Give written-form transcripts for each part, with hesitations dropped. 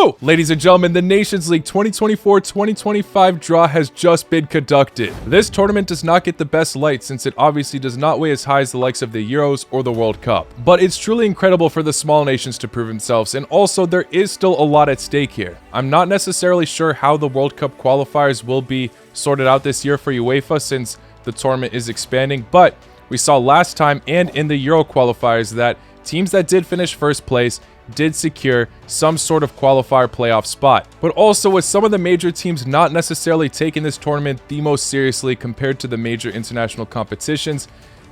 Woo! Ladies and gentlemen, the Nations League 2024-2025 draw has just been conducted. This tournament does not get the best light since it obviously does not weigh as high as the likes of the Euros or the World Cup. But it's truly incredible for the small nations to prove themselves, and also there is still a lot at stake here. I'm not necessarily sure how the World Cup qualifiers will be sorted out this year for UEFA since the tournament is expanding, but we saw last time and in the Euro qualifiers that teams that did finish first place did secure some sort of qualifier playoff spot. But also with some of the major teams not necessarily taking this tournament the most seriously compared to the major international competitions,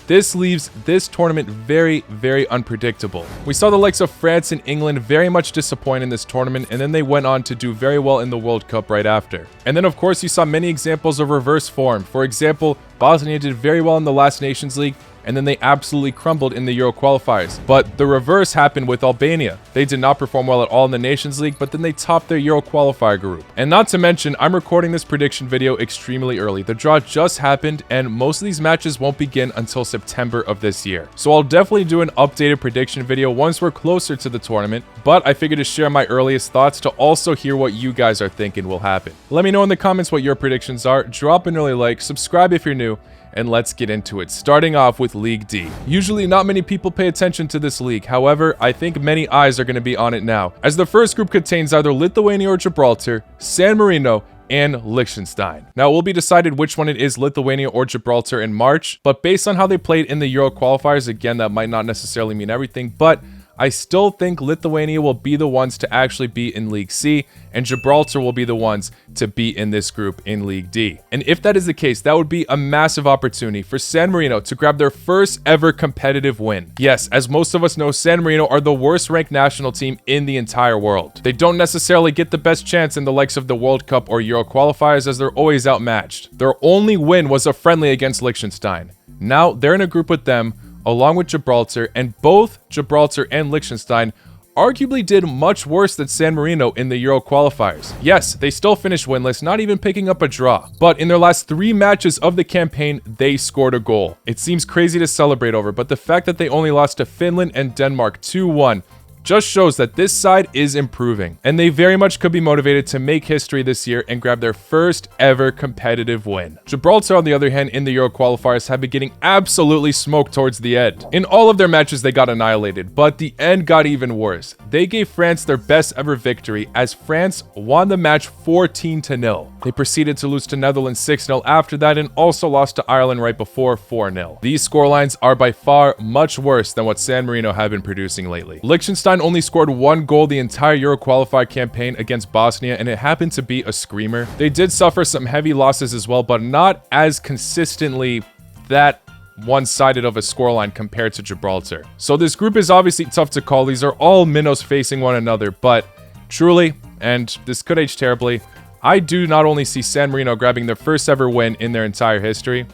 this leaves this tournament very, very unpredictable. We saw the likes of France and England very much disappoint in this tournament, and then they went on to do very well in the World Cup right after. And then of course you saw many examples of reverse form. For example, Bosnia did very well in the last Nations League, and then they absolutely crumbled in the Euro qualifiers. But the reverse happened with Albania. They did not perform well at all in the Nations League, but then they topped their Euro qualifier group. And not to mention, I'm recording this prediction video extremely early. The draw just happened, and most of these matches won't begin until September of this year. So I'll definitely do an updated prediction video once we're closer to the tournament, but I figured to share my earliest thoughts to also hear what you guys are thinking will happen. Let me know in the comments what your predictions are, drop an early like, subscribe if you're new, and let's get into it, starting off with League D. Usually not many people pay attention to this league, however, I think many eyes are going to be on it now, as the first group contains either Lithuania or Gibraltar, San Marino, and Liechtenstein. Now it will be decided which one it is, Lithuania or Gibraltar, in March, but based on how they played in the Euro qualifiers, again, that might not necessarily mean everything, but I still think Lithuania will be the ones to actually be in League C, and Gibraltar will be the ones to be in this group in League D. And if that is the case, that would be a massive opportunity for San Marino to grab their first ever competitive win. Yes, as most of us know, San Marino are the worst ranked national team in the entire world. They don't necessarily get the best chance in the likes of the World Cup or Euro qualifiers as they're always outmatched. Their only win was a friendly against Liechtenstein. Now they're in a group with them, along with Gibraltar, and both Gibraltar and Liechtenstein arguably did much worse than San Marino in the Euro qualifiers. Yes, they still finished winless, not even picking up a draw, but in their last 3 matches of the campaign, they scored a goal. It seems crazy to celebrate over, but the fact that they only lost to Finland and Denmark 2-1 just shows that this side is improving, and they very much could be motivated to make history this year and grab their first ever competitive win. Gibraltar, on the other hand, in the Euro qualifiers have been getting absolutely smoked towards the end. In all of their matches, they got annihilated, but the end got even worse. They gave France their best ever victory as France won the match 14-0. They proceeded to lose to Netherlands 6-0 after that, and also lost to Ireland right before 4-0. These scorelines are by far much worse than what San Marino have been producing lately. Liechtenstein only scored 1 goal the entire Euro qualifier campaign against Bosnia, and it happened to be a screamer. They did suffer some heavy losses as well, but not as consistently that one-sided of a scoreline compared to Gibraltar. So this group is obviously tough to call. These are all minnows facing one another, but truly, and this could age terribly, I do not only see San Marino grabbing their first ever win in their entire history,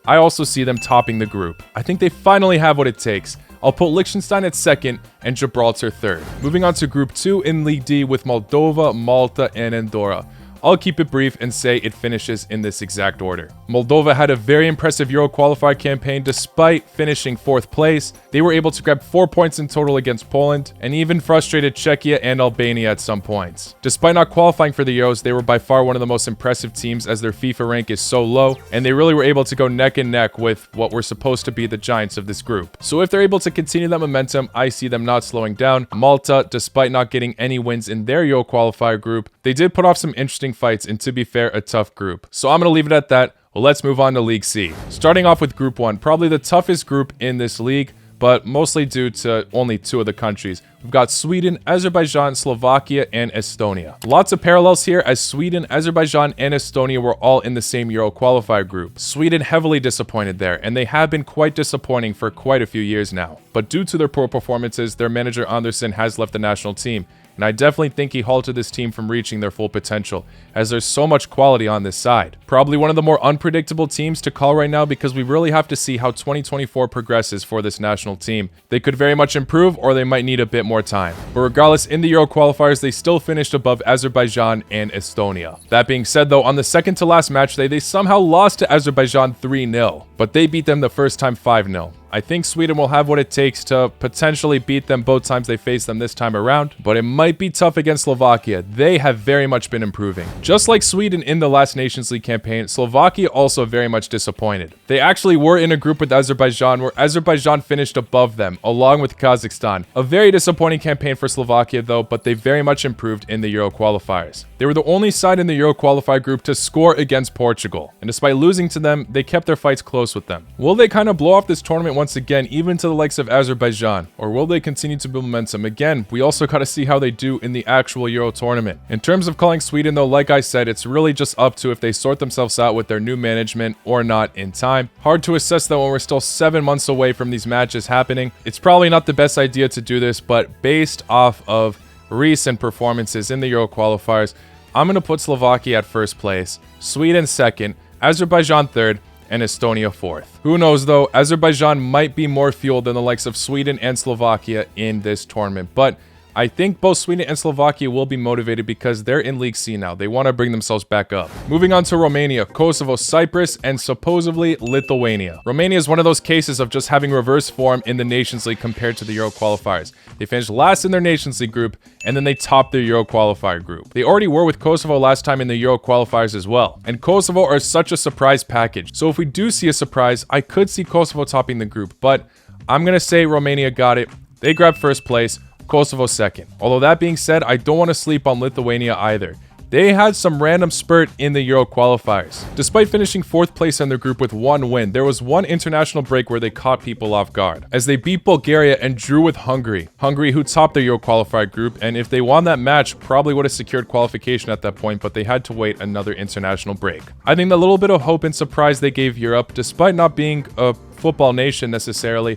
I also see them topping the group. I think they finally have what it takes. I'll put Liechtenstein at second and Gibraltar third. Moving on to Group 2 in League D with Moldova, Malta, and Andorra. I'll keep it brief and say it finishes in this exact order. Moldova had a very impressive Euro qualifier campaign despite finishing 4th place. They were able to grab 4 points in total against Poland, and even frustrated Czechia and Albania at some points. Despite not qualifying for the Euros, they were by far one of the most impressive teams as their FIFA rank is so low, and they really were able to go neck and neck with what were supposed to be the giants of this group. So if they're able to continue that momentum, I see them not slowing down. Malta, despite not getting any wins in their Euro qualifier group, they did put off some interesting fights, and to be fair, a tough group. So I'm going to leave it at that. Well, let's move on to League C. Starting off with Group 1, probably the toughest group in this league, but mostly due to only 2 of the countries. We've got Sweden, Azerbaijan, Slovakia, and Estonia. Lots of parallels here as Sweden, Azerbaijan, and Estonia were all in the same Euro qualifier group. Sweden heavily disappointed there, and they have been quite disappointing for quite a few years now. But due to their poor performances, their manager Andersson has left the national team, and I definitely think he halted this team from reaching their full potential, as there's so much quality on this side. Probably one of the more unpredictable teams to call right now because we really have to see how 2024 progresses for this national team. They could very much improve, or they might need a bit more time. But regardless, in the Euro qualifiers, they still finished above Azerbaijan and Estonia. That being said though, on the second to last match day, they somehow lost to Azerbaijan 3-0, but they beat them the first time 5-0. I think Sweden will have what it takes to potentially beat them both times they face them this time around, but it might be tough against Slovakia. They have very much been improving. Just like Sweden in the last Nations League campaign, Slovakia also very much disappointed. They actually were in a group with Azerbaijan where Azerbaijan finished above them, along with Kazakhstan. A very disappointing campaign for Slovakia though, but they very much improved in the Euro qualifiers. They were the only side in the Euro qualifier group to score against Portugal, and despite losing to them, they kept their fights close with them. Will they kind of blow off this tournament once again, even to the likes of Azerbaijan, or will they continue to build momentum? Again, we also got to see how they do in the actual Euro tournament. In terms of calling Sweden though, like I said, it's really just up to if they sort themselves out with their new management or not in time. Hard to assess though when we're still 7 months away from these matches happening. It's probably not the best idea to do this, but based off of recent performances in the Euro qualifiers, I'm going to put Slovakia at first place, Sweden second, Azerbaijan third, and Estonia fourth. Who knows though, Azerbaijan might be more fueled than the likes of Sweden and Slovakia in this tournament, but I think both Sweden and Slovakia will be motivated because they're in League C now. They want to bring themselves back up. Moving on to Romania, Kosovo, Cyprus, and supposedly Lithuania. Romania is one of those cases of just having reverse form in the Nations League compared to the Euro qualifiers. They finished last in their Nations League group, and then they topped their Euro qualifier group. They already were with Kosovo last time in the Euro qualifiers as well. And Kosovo are such a surprise package. So if we do see a surprise, I could see Kosovo topping the group, but I'm going to say Romania got it. They grabbed first place. Kosovo second. Although that being said, I don't want to sleep on Lithuania either. They had some random spurt in the Euro qualifiers. Despite finishing 4th place in their group with 1 win, there was one international break where they caught people off guard, as they beat Bulgaria and drew with Hungary. Hungary, who topped their Euro qualifier group, and if they won that match, probably would have secured qualification at that point, but they had to wait another international break. I think the little bit of hope and surprise they gave Europe, despite not being a football nation necessarily,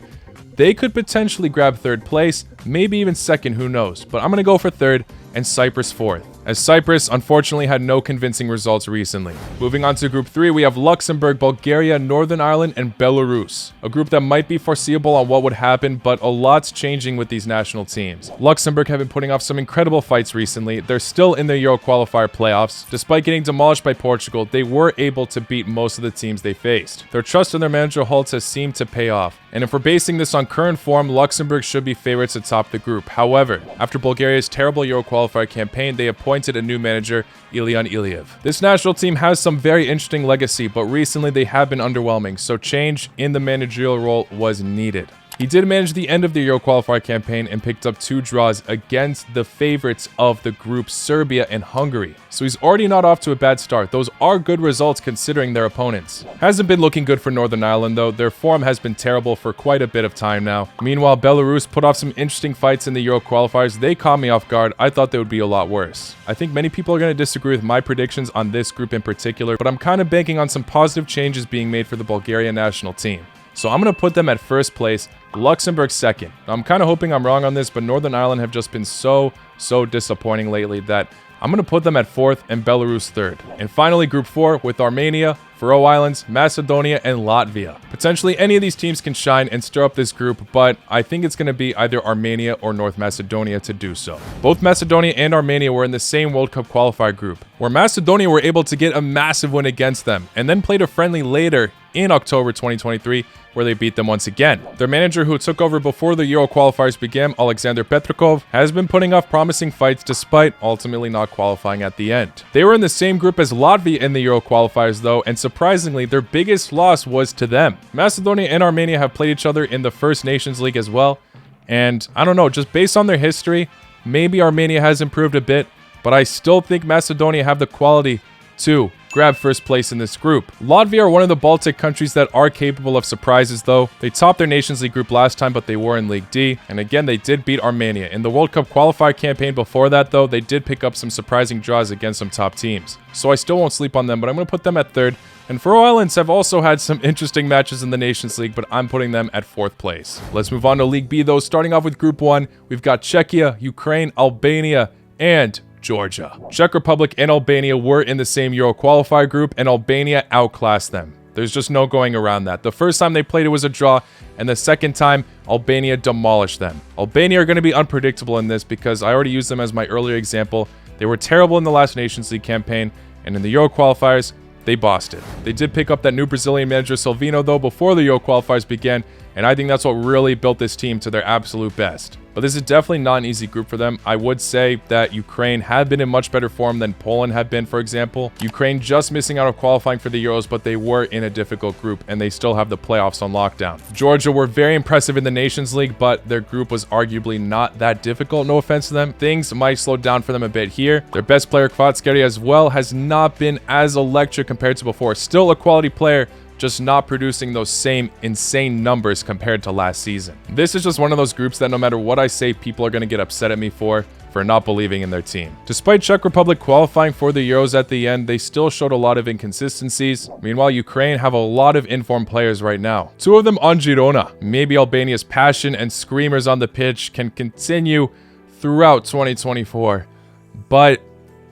they could potentially grab 3rd place, maybe even 2nd, who knows. But I'm going to go for 3rd and Cyprus 4th, as Cyprus unfortunately had no convincing results recently. Moving on to Group 3, we have Luxembourg, Bulgaria, Northern Ireland, and Belarus. A group that might be foreseeable on what would happen, but a lot's changing with these national teams. Luxembourg have been putting off some incredible fights recently. They're still in the Euro qualifier playoffs. Despite getting demolished by Portugal, they were able to beat most of the teams they faced. Their trust in their manager Holtz has seemed to pay off. And if we're basing this on current form, Luxembourg should be favorites to top the group. However, after Bulgaria's terrible Euro qualifier campaign, they appointed a new manager, Ilyan Iliev. This national team has some very interesting legacy, but recently they have been underwhelming, so change in the managerial role was needed. He did manage the end of the Euro qualifier campaign and picked up 2 draws against the favorites of the group, Serbia and Hungary. So he's already not off to a bad start. Those are good results considering their opponents. Hasn't been looking good for Northern Ireland though. Their form has been terrible for quite a bit of time now. Meanwhile, Belarus put off some interesting fights in the Euro qualifiers. They caught me off guard. I thought they would be a lot worse. I think many people are going to disagree with my predictions on this group in particular, but I'm kind of banking on some positive changes being made for the Bulgarian national team. So I'm going to put them at first place, Luxembourg second. Now, I'm kind of hoping I'm wrong on this, but Northern Ireland have just been so disappointing lately that I'm going to put them at 4th and Belarus 3rd. And finally, Group 4 with Armenia, Faroe Islands, Macedonia, and Latvia. Potentially any of these teams can shine and stir up this group, but I think it's going to be either Armenia or North Macedonia to do so. Both Macedonia and Armenia were in the same World Cup qualifier group, where Macedonia were able to get a massive win against them, and then played a friendly later in October 2023, where they beat them once again. Their manager, who took over before the Euro qualifiers began, Alexander Petrikov, has been putting off promising fights despite ultimately not qualifying at the end. They were in the same group as Latvia in the Euro qualifiers though, and surprisingly, their biggest loss was to them. Macedonia and Armenia have played each other in the first Nations League as well, and I don't know, just based on their history, maybe Armenia has improved a bit, but I still think Macedonia have the quality to grab first place in this group. Latvia are one of the Baltic countries that are capable of surprises though. They topped their Nations League group last time, but they were in League D, and again they did beat Armenia. In the World Cup qualifier campaign before that though, they did pick up some surprising draws against some top teams. So I still won't sleep on them, but I'm going to put them at 3rd. And Faroe Islands have also had some interesting matches in the Nations League, but I'm putting them at 4th place. Let's move on to League B though. Starting off with Group 1, we've got Czechia, Ukraine, Albania, and Georgia. Czech Republic and Albania were in the same Euro qualifier group, and Albania outclassed them. There's just no going around that. The first time they played, it was a draw, and the second time, Albania demolished them. Albania are going to be unpredictable in this because I already used them as my earlier example. They were terrible in the last Nations League campaign, and in the Euro qualifiers, they bossed it. They did pick up that new Brazilian manager Silvino though before the Euro qualifiers began, And I think that's what really built this team to their absolute best. But this is definitely not an easy group for them. I would say that Ukraine had been in much better form than Poland had been, for example. Ukraine just missing out of qualifying for the Euros, but they were in a difficult group, and they still have the playoffs on lockdown. Georgia were very impressive in the Nations League, but their group was arguably not that difficult, no offense to them. Things might slow down for them a bit here. Their best player, Kvaratskhelia, as well, has not been as electric compared to before. Still a quality player, just not producing those same insane numbers compared to last season. This is just one of those groups that no matter what I say, people are going to get upset at me for not believing in their team. Despite Czech Republic qualifying for the Euros at the end, they still showed a lot of inconsistencies. Meanwhile, Ukraine have a lot of informed players right now. 2 of them on Girona. Maybe Albania's passion and screamers on the pitch can continue throughout 2024. But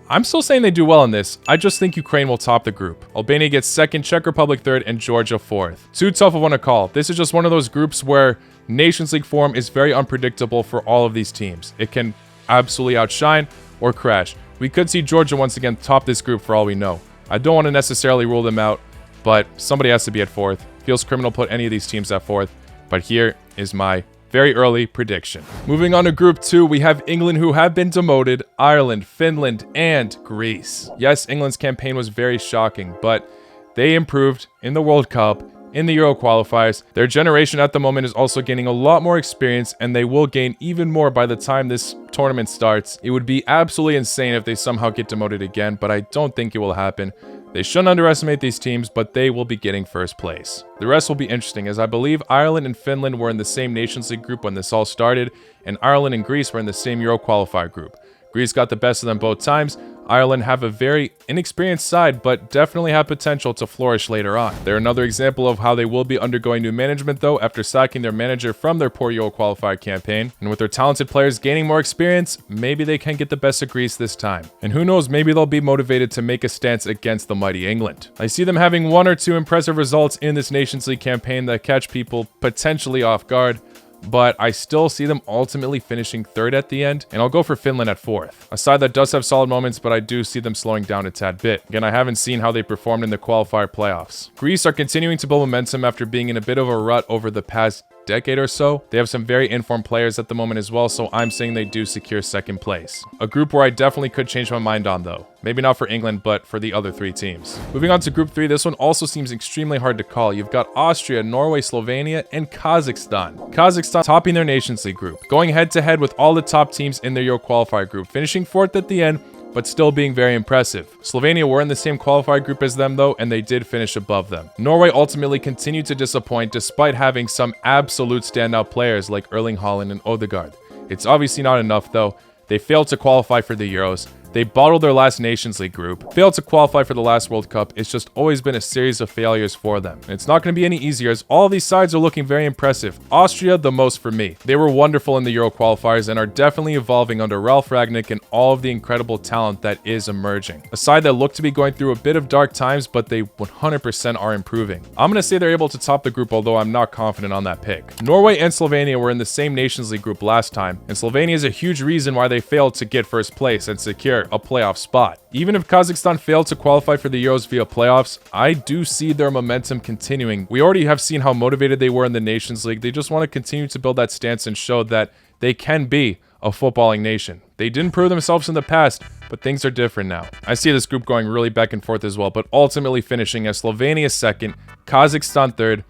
I'm still saying they do well in this. I just think Ukraine will top the group. Albania gets 2nd, Czech Republic 3rd, and Georgia 4th. Too tough of one to call. This is just one of those groups where Nations League form is very unpredictable for all of these teams. It can absolutely outshine or crash. We could see Georgia once again top this group for all we know. I don't want to necessarily rule them out, but somebody has to be at 4th. Feels criminal to put any of these teams at 4th, but here is my very early prediction. Moving on to Group 2, we have England, who have been demoted, Ireland, Finland, and Greece. Yes, England's campaign was very shocking, but they improved in the World Cup, in the Euro qualifiers. Their generation at the moment is also gaining a lot more experience, and they will gain even more by the time this tournament starts. It would be absolutely insane if they somehow get demoted again, but I don't think it will happen. They shouldn't underestimate these teams, but they will be getting 1st place. The rest will be interesting, as I believe Ireland and Finland were in the same Nations League group when this all started, and Ireland and Greece were in the same Euro qualifier group. Greece got the best of them both times. Ireland have a very inexperienced side, but definitely have potential to flourish later on. They're another example of how they will be undergoing new management, though, after sacking their manager from their poor Euro qualifier campaign. And with their talented players gaining more experience, maybe they can get the best of Greece this time. And who knows, maybe they'll be motivated to make a stance against the mighty England. I see them having 1 or 2 impressive results in this Nations League campaign that catch people potentially off guard, but I still see them ultimately finishing 3rd at the end, and I'll go for Finland at 4th. A side that does have solid moments, but I do see them slowing down a tad bit. Again, I haven't seen how they performed in the qualifier playoffs. Greece are continuing to build momentum after being in a bit of a rut over the past decade or so. They have some very informed players at the moment as well, so I'm saying they do secure 2nd place. A group where I definitely could change my mind on, though. Maybe not for England, but for the other 3 teams. Moving on to Group 3, this one also seems extremely hard to call. You've got Austria, Norway, Slovenia, and Kazakhstan. Kazakhstan topping their Nations League group, going head-to-head with all the top teams in their Euro qualifier group, finishing 4th at the end, but still being very impressive. Slovenia were in the same qualifier group as them, though, and they did finish above them. Norway ultimately continued to disappoint despite having some absolute standout players like Erling Haaland and Odegaard. It's obviously not enough, though. They failed to qualify for the Euros. They bottled their last Nations League group, failed to qualify for the last World Cup. It's just always been a series of failures for them. And it's not going to be any easier, as all these sides are looking very impressive. Austria, the most for me. They were wonderful in the Euro qualifiers and are definitely evolving under Ralf Rangnick and all of the incredible talent that is emerging. A side that looked to be going through a bit of dark times, but they 100% are improving. I'm going to say they're able to top the group, although I'm not confident on that pick. Norway and Slovenia were in the same Nations League group last time, and Slovenia is a huge reason why they failed to get 1st place and secure a playoff spot. Even if Kazakhstan failed to qualify for the Euros via playoffs, I do see their momentum continuing. We already have seen how motivated they were in the Nations League. They just want to continue to build that stance and show that they can be a footballing nation. They didn't prove themselves in the past, but things are different now. I see this group going really back and forth as well, but ultimately finishing as Slovenia 2nd, Kazakhstan 3rd,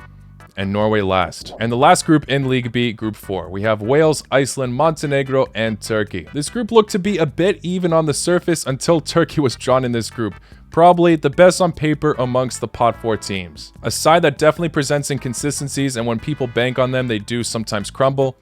and Norway last. And the last group in League B, Group 4, we have Wales, Iceland, Montenegro, and Turkey. This group looked to be a bit even on the surface until Turkey was drawn in this group. Probably the best on paper amongst the pot 4 teams. A side that definitely presents inconsistencies, and when people bank on them, they do sometimes crumble.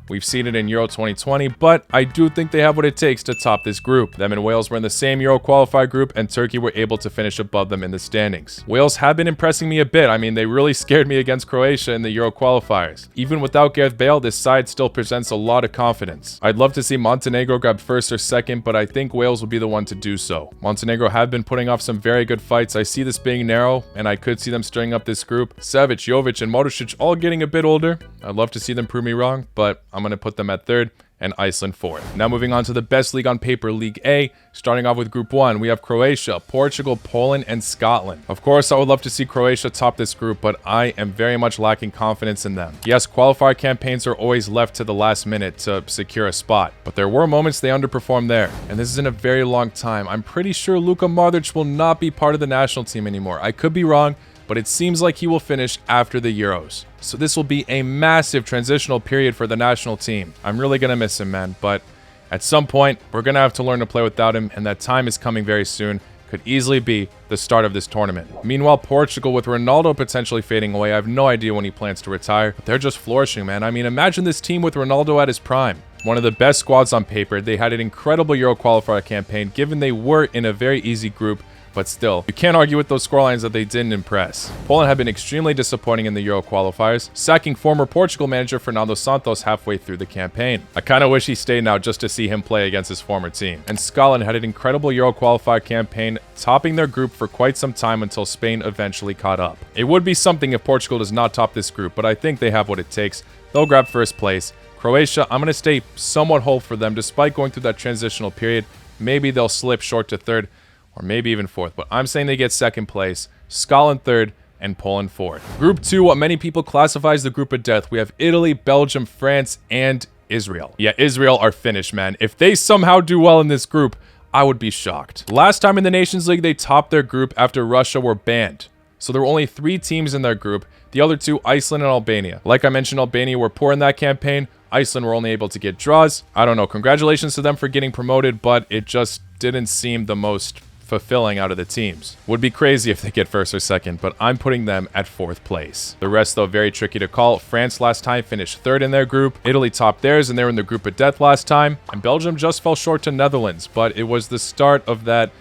We've seen it in Euro 2020, but I do think they have what it takes to top this group. Them and Wales were in the same Euro qualifier group, and Turkey were able to finish above them in the standings. Wales have been impressing me a bit. I mean, they really scared me against Croatia in the Euro qualifiers. Even without Gareth Bale, this side still presents a lot of confidence. I'd love to see Montenegro grab 1st or 2nd, but I think Wales will be the one to do so. Montenegro have been putting off some very good fights. I see this being narrow, and I could see them stirring up this group. Savic, Jovic, and Modric all getting a bit older. I'd love to see them prove me wrong, but I'm going to put them at 3rd and Iceland 4th. Now moving on to the best league on paper, League A. Starting off with Group 1, we have Croatia, Portugal, Poland, and Scotland. Of course, I would love to see Croatia top this group, but I am very much lacking confidence in them. Yes, qualifier campaigns are always left to the last minute to secure a spot, but there were moments they underperformed there, and this is in a very long time. I'm pretty sure Luka Modric will not be part of the national team anymore. I could be wrong, but it seems like he will finish after the Euros. So this will be a massive transitional period for the national team. I'm really going to miss him, man, but at some point, we're going to have to learn to play without him, and that time is coming very soon. Could easily be the start of this tournament. Meanwhile, Portugal, with Ronaldo potentially fading away, I have no idea when he plans to retire, but they're just flourishing, man. I mean, imagine this team with Ronaldo at his prime. One of the best squads on paper. They had an incredible Euro qualifier campaign, given they were in a very easy group. But still, you can't argue with those scorelines that they didn't impress. Poland have been extremely disappointing in the Euro qualifiers, sacking former Portugal manager Fernando Santos halfway through the campaign. I kind of wish he stayed now just to see him play against his former team. And Scotland had an incredible Euro qualifier campaign, topping their group for quite some time until Spain eventually caught up. It would be something if Portugal does not top this group, but I think they have what it takes. They'll grab first place. Croatia, I'm going to stay somewhat hopeful for them despite going through that transitional period. Maybe they'll slip short to third, or maybe even fourth, but I'm saying they get second place, Scotland third, and Poland fourth. Group 2, what many people classify as the group of death. We have Italy, Belgium, France, and Israel. Yeah, Israel are finished, man. If they somehow do well in this group, I would be shocked. Last time in the Nations League, they topped their group after Russia were banned. So there were only 3 teams in their group, the other 2, Iceland and Albania. Like I mentioned, Albania were poor in that campaign. Iceland were only able to get draws. I don't know. Congratulations to them for getting promoted, but it just didn't seem the most fulfilling out of the teams. Would be crazy if they get first or second, but I'm putting them at 4th place. The rest, though, very tricky to call. France last time finished 3rd in their group. Italy topped theirs, and they were in the group of death last time. And Belgium just fell short to Netherlands, but it was the start of that,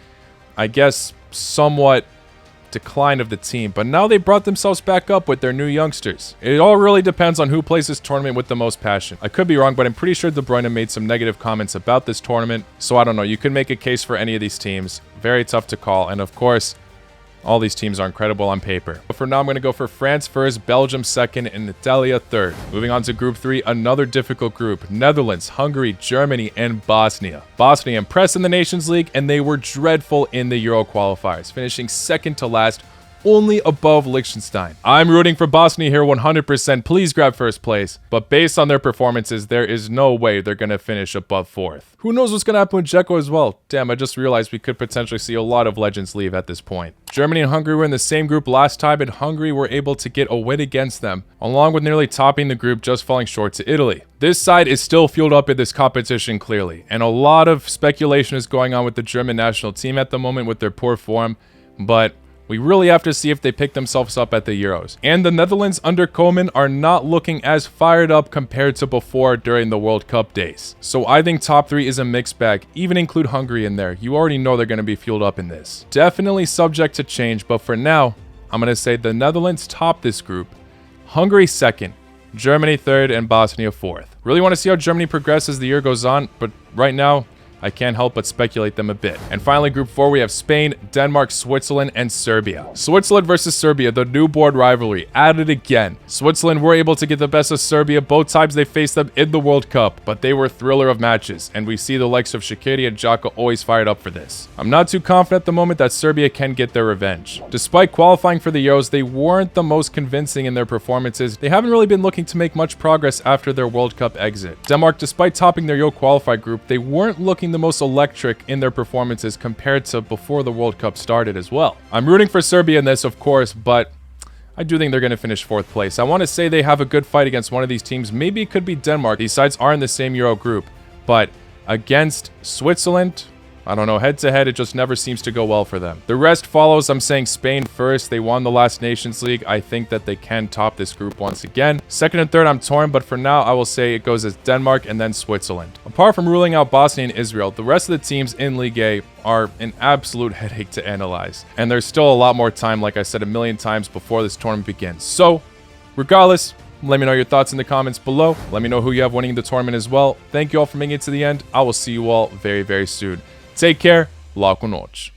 I guess, somewhat decline of the team, but now they brought themselves back up with their new youngsters. It all really depends on who plays this tournament with the most passion. I could be wrong, but I'm pretty sure De Bruyne made some negative comments about this tournament, so I don't know. You could make a case for any of these teams. Very tough to call, and of course, all these teams are incredible on paper. But for now, I'm going to go for France first, Belgium second, and Italia third. Moving on to Group 3, another difficult group. Netherlands, Hungary, Germany, and Bosnia. Bosnia impressed in the Nations League, and they were dreadful in the Euro qualifiers, finishing second to last, only above Liechtenstein. I'm rooting for Bosnia here 100%. Please grab first place. But based on their performances, there is no way they're going to finish above 4th. Who knows what's going to happen with Dzeko as well? Damn, I just realized we could potentially see a lot of legends leave at this point. Germany and Hungary were in the same group last time, and Hungary were able to get a win against them, along with nearly topping the group, just falling short to Italy. This side is still fueled up in this competition clearly, and a lot of speculation is going on with the German national team at the moment with their poor form, but we really have to see if they pick themselves up at the Euros. And the Netherlands under Koeman are not looking as fired up compared to before during the World Cup days. So I think top 3 is a mixed bag. Even include Hungary in there. You already know they're going to be fueled up in this. Definitely subject to change, but for now, I'm going to say the Netherlands top this group, Hungary second, Germany third, and Bosnia fourth. Really want to see how Germany progresses as the year goes on, but right now, I can't help but speculate them a bit. And finally, Group 4, we have Spain, Denmark, Switzerland, and Serbia. Switzerland versus Serbia, the new board rivalry, at it again. Switzerland were able to get the best of Serbia both times they faced them in the World Cup, but they were thriller of matches, and we see the likes of Shaqiri and Xhaka always fired up for this. I'm not too confident at the moment that Serbia can get their revenge. Despite qualifying for the Euros, they weren't the most convincing in their performances. They haven't really been looking to make much progress after their World Cup exit. Denmark, despite topping their Euro qualified group, they weren't looking the most electric in their performances compared to before the World Cup started as well. I'm rooting for Serbia in this, of course, but I do think they're going to finish 4th place. I want to say they have a good fight against one of these teams. Maybe it could be Denmark. These sides are in the same Euro group, but against Switzerland, I don't know, head-to-head, it just never seems to go well for them. The rest follows. I'm saying Spain first. They won the last Nations League. I think that they can top this group once again. Second and third, I'm torn, but for now, I will say it goes as Denmark and then Switzerland. Apart from ruling out Bosnia and Israel, the rest of the teams in League A are an absolute headache to analyze. And there's still a lot more time, like I said a million times, before this tournament begins. So, regardless, let me know your thoughts in the comments below. Let me know who you have winning the tournament as well. Thank you all for making it to the end. I will see you all very, very soon. Take care. Laku noć.